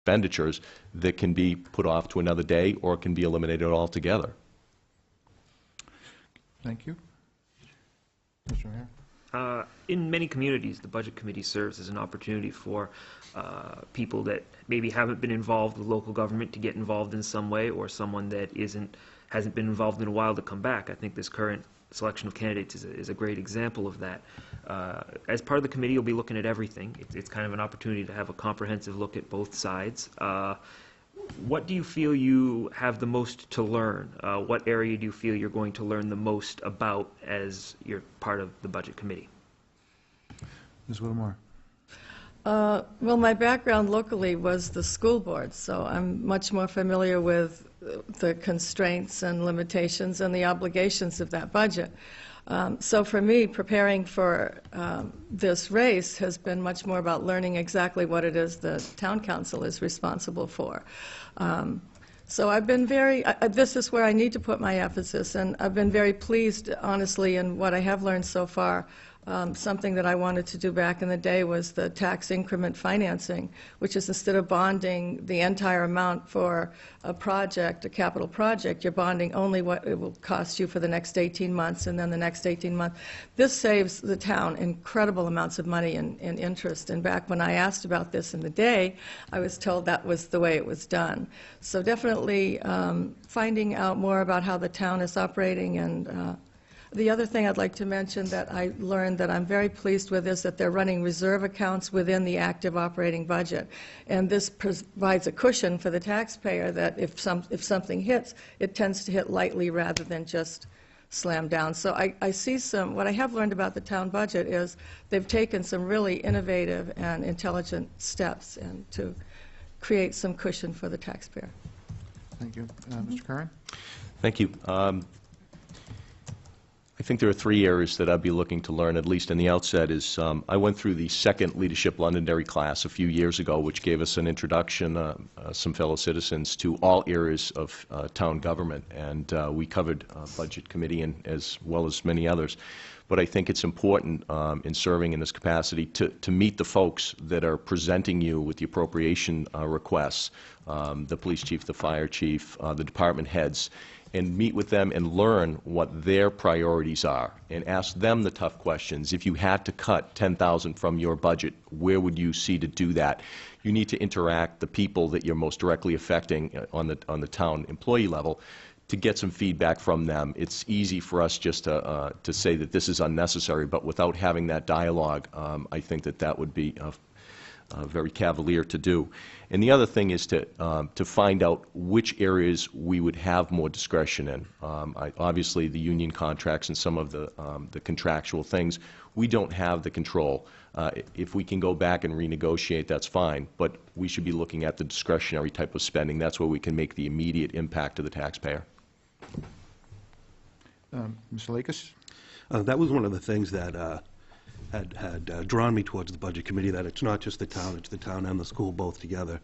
expenditures that can be put off to another day or can be eliminated altogether. Thank you. Mr. Mayor. In many communities, the Budget Committee serves as an opportunity for people that maybe haven't been involved with local government to get involved in some way, or someone that hasn't been involved in a while to come back. I think this current selection of candidates is a great example of that. As part of the committee, you'll be looking at everything. It's kind of an opportunity to have a comprehensive look at both sides. What do you feel you have the most to learn? What area do you feel you're going to learn the most about as you're part of the Budget Committee? Ms. Whittemore. Well, my background locally was the school board, so I'm much more familiar with the constraints and limitations and the obligations of that budget. So for me, preparing for this race has been much more about learning exactly what it is the town council is responsible for. So I've been this is where I need to put my emphasis, and I've been very pleased, honestly, in what I have learned so far. Something that I wanted to do back in the day was the tax increment financing, which is instead of bonding the entire amount for a project, a capital project, you're bonding only what it will cost you for the next 18 months and then the next 18 months. This saves the town incredible amounts of money in interest. And back when I asked about this in the day, I was told that was the way it was done. So definitely finding out more about how the town is operating. And the other thing I'd like to mention that I learned that I'm very pleased with is that they're running reserve accounts within the active operating budget. And this provides a cushion for the taxpayer that if something hits, it tends to hit lightly rather than just slam down. So I see what I have learned about the town budget is they've taken some really innovative and intelligent steps and to create some cushion for the taxpayer. Thank you. Mr. Curran? Thank you. I think there are three areas that I'd be looking to learn, at least in the outset, is I went through the second Leadership Londonderry class a few years ago, which gave us an introduction, some fellow citizens, to all areas of town government, and we covered Budget Committee and as well as many others. But I think it's important in serving in this capacity to meet the folks that are presenting you with the appropriation requests, the police chief, the fire chief, the department heads, and meet with them and learn what their priorities are and ask them the tough questions. If you had to cut $10,000 from your budget, where would you see to do that? You need to interact the people that you're most directly affecting on the town employee level to get some feedback from them. It's easy for us just to say that this is unnecessary, but without having that dialogue, I think that would be very cavalier to do. And the other thing is to find out which areas we would have more discretion in. Obviously, the union contracts and some of the contractual things, we don't have the control. If we can go back and renegotiate, that's fine, but we should be looking at the discretionary type of spending. That's where we can make the immediate impact to the taxpayer. Mr. Lakis? That was one of the things that had drawn me towards the Budget Committee, that it's not just the town, it's the town and the school both together.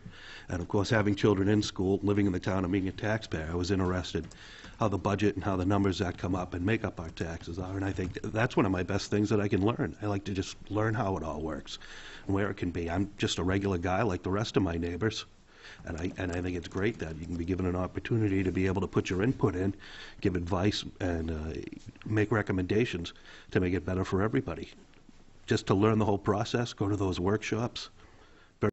And of course, having children in school, living in the town and being a taxpayer, I was interested how the budget and how the numbers that come up and make up our taxes are. And I think that's one of my best things that I can learn. I like to just learn how it all works and where it can be. I'm just a regular guy like the rest of my neighbors. And I think it's great that you can be given an opportunity to be able to put your input in, give advice, and make recommendations to make it better for everybody. Just to learn the whole process, go to those workshops,